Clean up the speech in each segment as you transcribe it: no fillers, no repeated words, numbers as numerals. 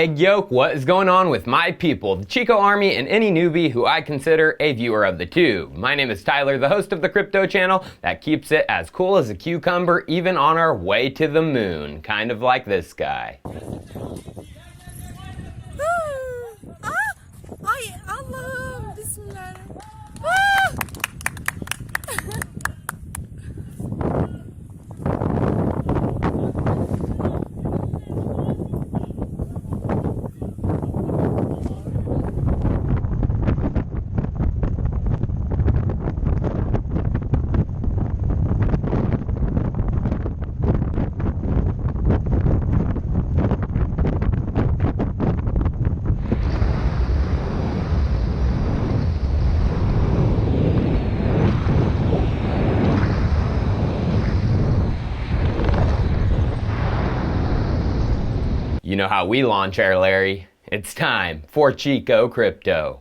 Egg yolk, what is going on with my people, the Chico Army, and any newbie who I consider a viewer of the tube? My name is Tyler, the host of the Crypto Channel that keeps it as cool as a cucumber even on our way to the moon, kind of like this guy. Allah, Bismillah. You know how we launch our Larry. It's time for Chico Crypto.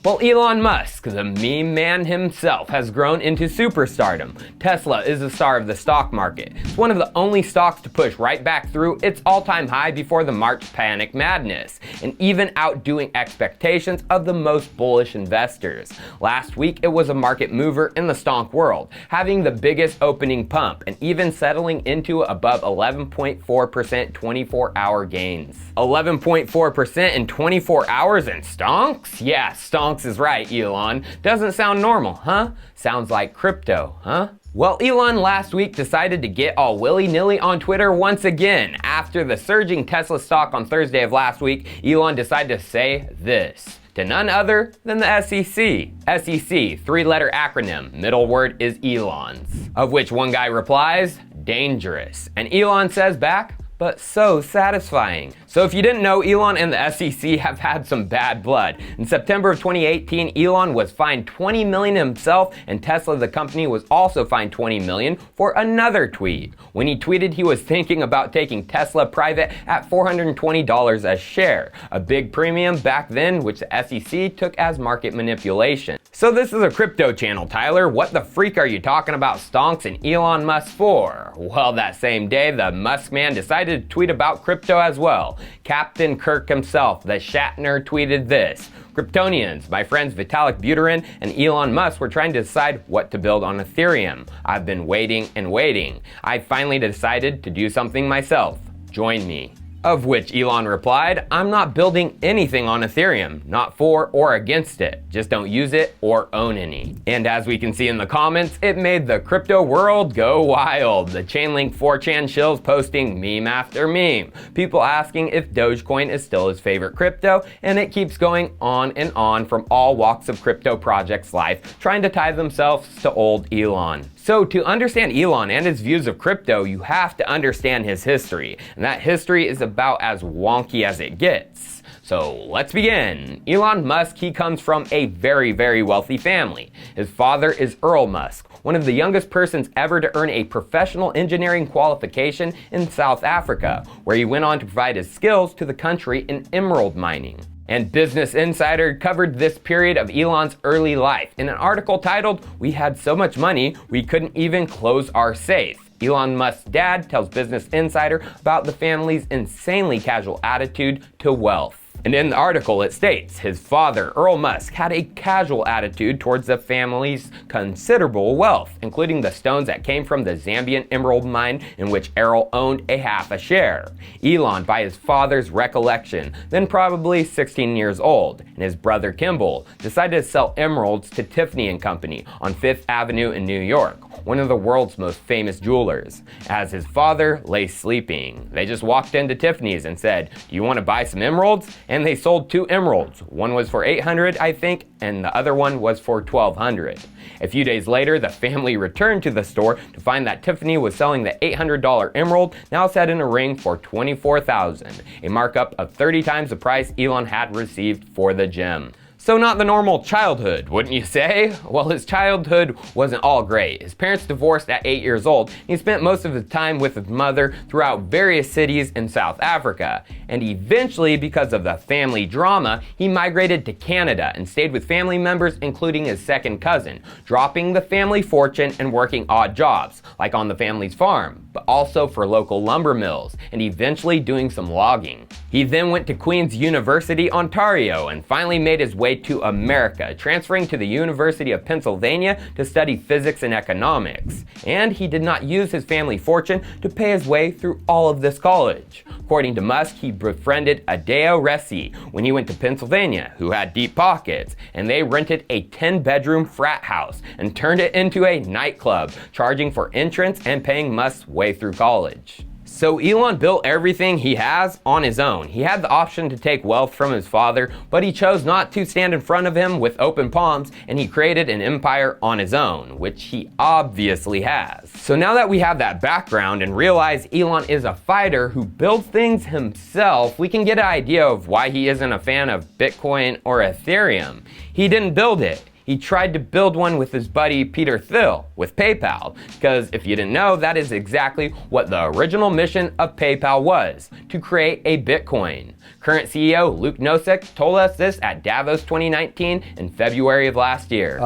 Well, Elon Musk, the meme man himself, has grown into superstardom. Tesla is the star of the stock market. It's one of the only stocks to push right back through its all-time high before the March panic madness, and even outdoing expectations of the most bullish investors. Last week, it was a market mover in the stonk world, having the biggest opening pump and even settling into above 11.4% 24-hour gains. 11.4% in 24 hours in stonks? Yeah, stonks is right, Elon. Doesn't sound normal, huh? Sounds like crypto, huh? Well, Elon last week decided to get all willy-nilly on Twitter once again. After the surging Tesla stock on Thursday of last week, Elon decided to say this to none other than the SEC. SEC, three-letter acronym, middle word is Elon's. Of which one guy replies, dangerous. And Elon says back, but so satisfying. So if you didn't know, Elon and the SEC have had some bad blood. In September of 2018, Elon was fined $20 million himself, and Tesla, the company, was also fined $20 million for another tweet. When he tweeted he was thinking about taking Tesla private at $420 a share, a big premium back then, which the SEC took as market manipulation. So this is a crypto channel, Tyler. What the freak are you talking about stonks and Elon Musk for? Well, that same day, the Musk man decided to tweet about crypto as well. Captain Kirk himself, the Shatner, tweeted this: Kryptonians, my friends Vitalik Buterin and Elon Musk were trying to decide what to build on Ethereum. I've been waiting and waiting. I finally decided to do something myself. Join me. Of which Elon replied, I'm not building anything on Ethereum, not for or against it, just don't use it or own any. And as we can see in the comments, it made the crypto world go wild. The Chainlink 4chan shills posting meme after meme, people asking if Dogecoin is still his favorite crypto, and it keeps going on and on from all walks of crypto projects' life, trying to tie themselves to old Elon. So to understand Elon and his views of crypto, you have to understand his history, and that history is about as wonky as it gets. So let's begin. Elon Musk, he comes from a very, very wealthy family. His father is Earl Musk, one of the youngest persons ever to earn a professional engineering qualification in South Africa, where he went on to provide his skills to the country in emerald mining. And Business Insider covered this period of Elon's early life in an article titled, We Had So Much Money, We Couldn't Even Close Our Safe. Elon Musk's dad tells Business Insider about the family's insanely casual attitude to wealth. And in the article it states, his father, Earl Musk, had a casual attitude towards the family's considerable wealth, including the stones that came from the Zambian emerald mine in which Earl owned a half a share. Elon, by his father's recollection, then probably 16 years old, and his brother Kimball, decided to sell emeralds to Tiffany & Company on Fifth Avenue in New York, one of the world's most famous jewelers. As his father lay sleeping, they just walked into Tiffany's and said, do you want to buy some emeralds? And they sold 2 emeralds. One was for $800, I think, and the other one was for $1,200. A few days later, the family returned to the store to find that Tiffany was selling the $800 emerald, now set in a ring, for $24,000, a markup of 30 times the price Elon had received for the gem. So not the normal childhood, wouldn't you say? Well, his childhood wasn't all great. His parents divorced at 8 years old. He spent most of his time with his mother throughout various cities in South Africa. And eventually, because of the family drama, he migrated to Canada and stayed with family members, including his second cousin, dropping the family fortune and working odd jobs, like on the family's farm. but also for local lumber mills, and eventually doing some logging. He then went to Queen's University, Ontario, and finally made his way to America, transferring to the University of Pennsylvania to study physics and economics. And he did not use his family fortune to pay his way through all of this college. According to Musk, he befriended Adeo Resi when he went to Pennsylvania, who had deep pockets, and they rented a 10-bedroom frat house and turned it into a nightclub, charging for entrance and paying Musk's way through college. So Elon built everything he has on his own. He had the option to take wealth from his father, but he chose not to stand in front of him with open palms, and he created an empire on his own, which he obviously has. So now that we have that background and realize Elon is a fighter who builds things himself, we can get an idea of why he isn't a fan of Bitcoin or Ethereum. He didn't build it. He tried to build one with his buddy Peter Thiel with PayPal, because if you didn't know, that is exactly what the original mission of PayPal was, to create a Bitcoin. Current CEO Luke Nosek told us this at Davos 2019 in February of last year.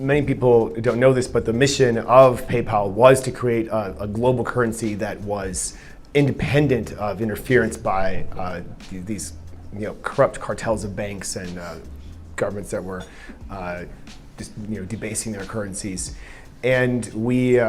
Many people don't know this, but the mission of PayPal was to create a global currency that was independent of interference by these corrupt cartels of banks and governments that were debasing their currencies. And we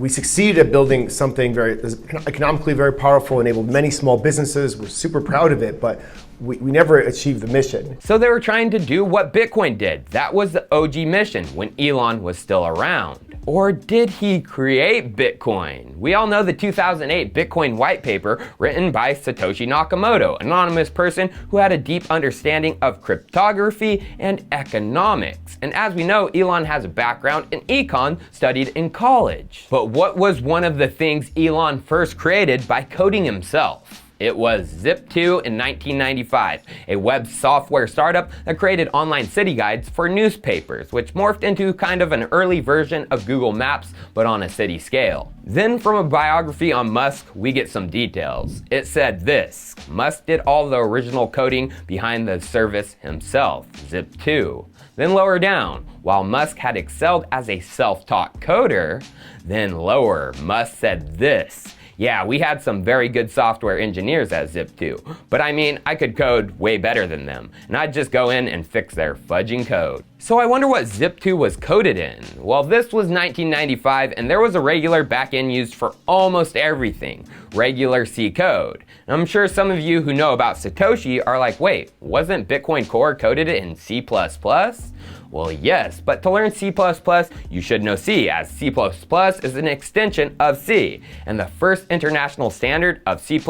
succeeded at building something very economically very powerful, enabled many small businesses. We're super proud of it, but we never achieved the mission. So they were trying to do what Bitcoin did. That was the OG mission when Elon was still around. Or did he create Bitcoin? We all know the 2008 Bitcoin white paper written by Satoshi Nakamoto, an anonymous person who had a deep understanding of cryptography and economics. And as we know, Elon has a background in econ studied in college. But what was one of the things Elon first created by coding himself? It was Zip2 in 1995, a web software startup that created online city guides for newspapers, which morphed into kind of an early version of Google Maps, but on a city scale. Then from a biography on Musk, we get some details. It said this: Musk did all the original coding behind the service himself, Zip2. Then lower down, while Musk had excelled as a self-taught coder, then lower, Musk said this: yeah, we had some very good software engineers at Zip2, but I mean, I could code way better than them, and I'd just go in and fix their fudging code. So I wonder what Zip2 was coded in. Well, this was 1995, and there was a regular backend used for almost everything, regular C code. And I'm sure some of you who know about Satoshi are like, wait, wasn't Bitcoin Core coded in C++? Well, yes, but to learn C++, you should know C, as C++ is an extension of C, and the first international standard of C++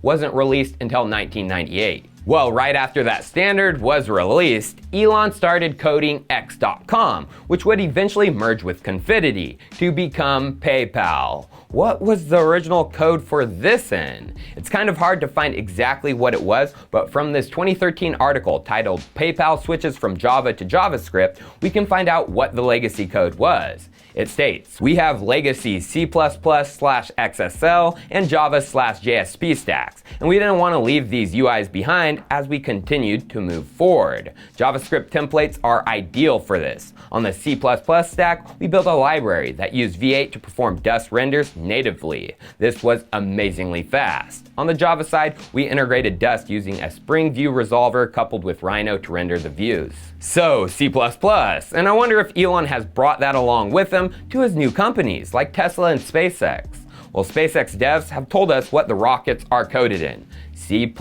wasn't released until 1998. Well, right after that standard was released, Elon started coding X.com, which would eventually merge with Confinity to become PayPal. What was the original code for this in? It's kind of hard to find exactly what it was, but from this 2013 article titled PayPal Switches from Java to JavaScript, we can find out what the legacy code was. It states, we have legacy C++/XSL and Java/JSP stacks, and we didn't want to leave these UIs behind as we continued to move forward. JavaScript templates are ideal for this. On the C++ stack, we built a library that used V8 to perform Dust renders natively. This was amazingly fast. On the Java side, we integrated Dust using a Spring View resolver coupled with Rhino to render the views. So, C++, and I wonder if Elon has brought that along with him to his new companies like Tesla and SpaceX. Well, SpaceX devs have told us what the rockets are coded in. C++,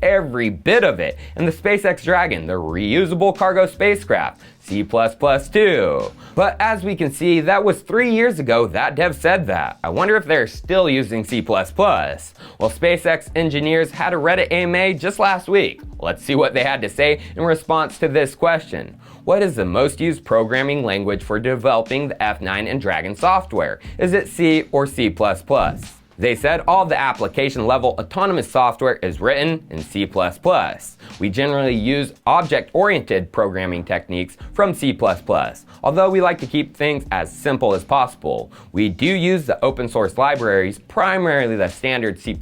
every bit of it. And the SpaceX Dragon, the reusable cargo spacecraft, C++ too. But as we can see, that was 3 years ago that dev said that. I wonder if they're still using C++. Well, SpaceX engineers had a Reddit AMA just last week. Let's see what they had to say in response to this question. What is the most used programming language for developing the F9 and Dragon software? Is it C or C++? They said all the application level autonomous software is written in C++. We generally use object-oriented programming techniques from C++, although we like to keep things as simple as possible. We do use the open source libraries, primarily the standard C++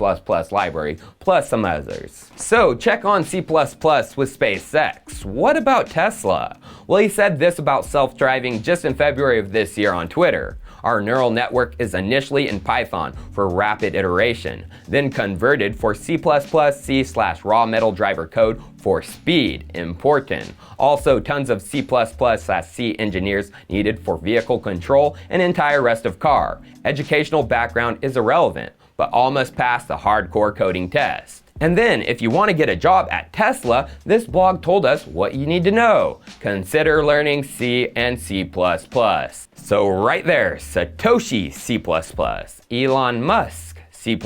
library, plus some others. So check on C++ with SpaceX. What about Tesla? Well, he said this about self-driving just in February of this year on Twitter. Our neural network is initially in Python for rapid iteration, then converted for C++/raw metal driver code for speed. Important. Also, tons of C++/C engineers needed for vehicle control and entire rest of car. Educational background is irrelevant, but all must pass the hardcore coding test. And then, if you want to get a job at Tesla, this blog told us what you need to know. Consider learning C and C++. So right there, Satoshi C++, Elon Musk C++.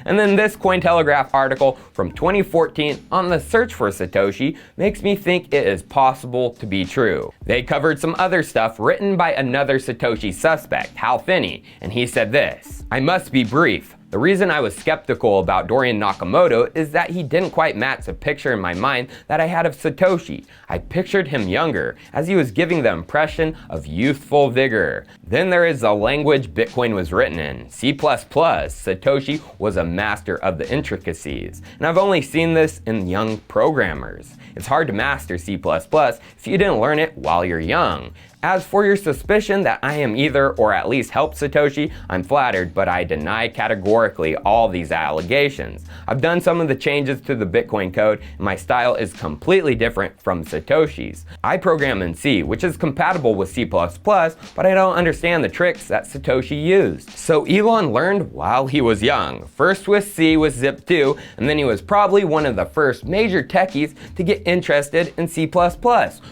And then this Cointelegraph article from 2014 on the search for Satoshi makes me think it is possible to be true. They covered some other stuff written by another Satoshi suspect, Hal Finney, and he said this: "I must be brief. The reason I was skeptical about Dorian Nakamoto is that he didn't quite match the picture in my mind that I had of Satoshi. I pictured him younger, as he was giving the impression of youthful vigor. Then there is the language Bitcoin was written in, C++. Satoshi was a master of the intricacies, and I've only seen this in young programmers. It's hard to master C++ if you didn't learn it while you're young. As for your suspicion that I am either or at least helped Satoshi, I'm flattered, but I deny categorically all these allegations. I've done some of the changes to the Bitcoin code, and my style is completely different from Satoshi's. I program in C, which is compatible with C++, but I don't understand the tricks that Satoshi used." So Elon learned while he was young, first with C with Zip2, and then he was probably one of the first major techies to get interested in C++,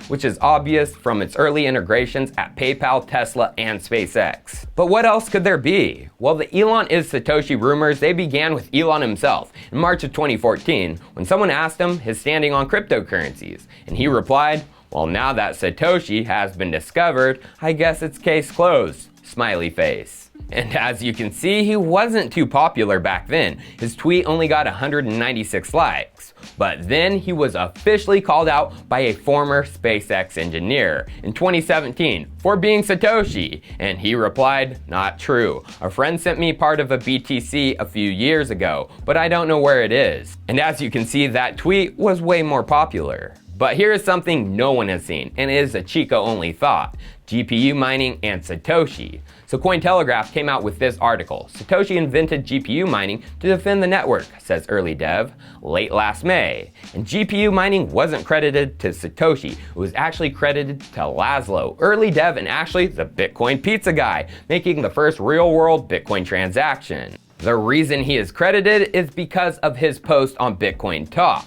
which is obvious from its early integration at PayPal, Tesla, and SpaceX. But what else could there be? Well, the Elon is Satoshi rumors, they began with Elon himself in March of 2014 when someone asked him his standing on cryptocurrencies, and he replied, "Well, now that Satoshi has been discovered, I guess it's case closed." Smiley face. And as you can see, he wasn't too popular back then. His tweet only got 196 likes. But then he was officially called out by a former SpaceX engineer in 2017 for being Satoshi, and he replied, "Not true. A friend sent me part of a BTC a few years ago, but I don't know where it is." And as you can see, that tweet was way more popular. But here is something no one has seen, and it is a Chico-only thought: GPU mining and Satoshi. So Cointelegraph came out with this article: "Satoshi invented GPU mining to defend the network," says Early Dev, late last May. And GPU mining wasn't credited to Satoshi, it was actually credited to Laszlo, Early Dev, and actually the Bitcoin pizza guy, making the first real-world Bitcoin transaction. The reason he is credited is because of his post on Bitcoin Talk.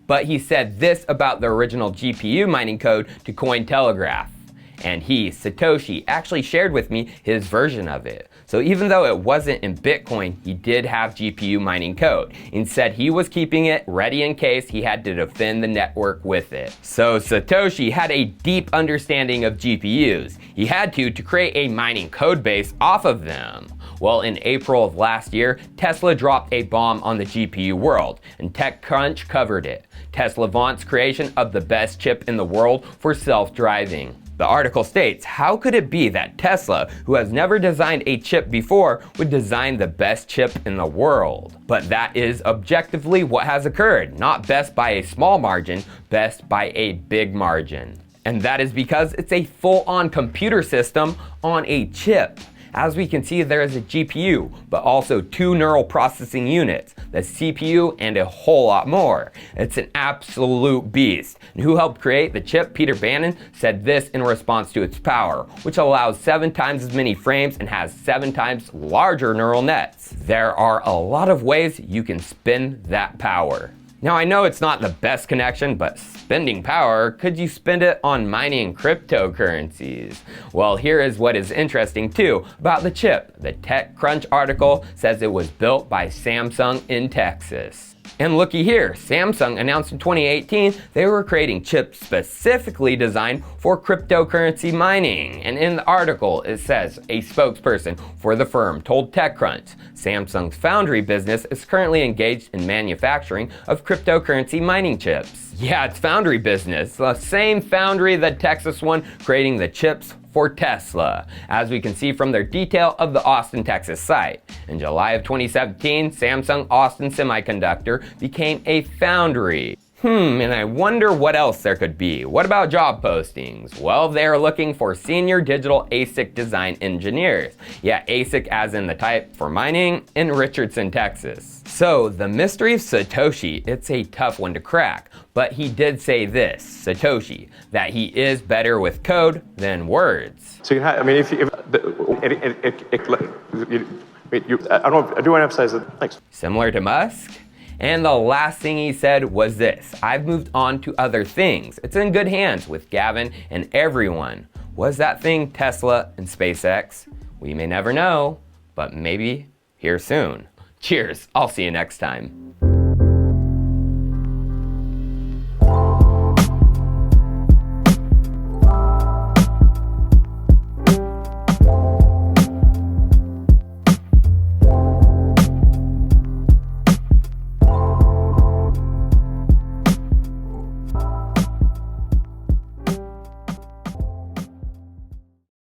But he said this about the original GPU mining code to Cointelegraph. And he, Satoshi, actually shared with me his version of it. So even though it wasn't in Bitcoin, he did have GPU mining code. Instead, he was keeping it ready in case he had to defend the network with it. So Satoshi had a deep understanding of GPUs. He had to create a mining code base off of them. Well, in April of last year, Tesla dropped a bomb on the GPU world, and TechCrunch covered it. Tesla vaunts creation of the best chip in the world for self-driving. The article states, how could it be that Tesla, who has never designed a chip before, would design the best chip in the world? But that is objectively what has occurred. Not best by a small margin, best by a big margin. And that is because it's a full-on computer system on a chip. As we can see, there is a GPU, but also 2 neural processing units, the CPU, and a whole lot more. It's an absolute beast. And who helped create the chip, Peter Bannon, said this in response to its power, which allows 7 times as many frames and has 7 times larger neural nets. There are a lot of ways you can spin that power. Now I know it's not the best connection, but spending power, could you spend it on mining cryptocurrencies? Well, here is what is interesting too about the chip. The TechCrunch article says it was built by Samsung in Texas. And looky here, Samsung announced in 2018 they were creating chips specifically designed for cryptocurrency mining. And in the article, it says a spokesperson for the firm told TechCrunch, Samsung's foundry business is currently engaged in manufacturing of cryptocurrency mining chips. Yeah, it's foundry business, the same foundry that Texas one creating the chips for Tesla, as we can see from their detail of the Austin, Texas site. In July of 2017, Samsung Austin Semiconductor became a foundry. And I wonder what else there could be. What about job postings? Well, they're looking for senior digital ASIC design engineers. Yeah, ASIC as in the type for mining in Richardson, Texas. So the mystery of Satoshi, it's a tough one to crack, but he did say this, Satoshi, that he is better with code than words. So you can have, I mean, I do want to emphasize that. Thanks. Similar to Musk? And the last thing he said was this: I've moved on to other things. It's in good hands with Gavin and everyone. Was that thing Tesla and SpaceX? We may never know, but maybe here soon. Cheers, I'll see you next time.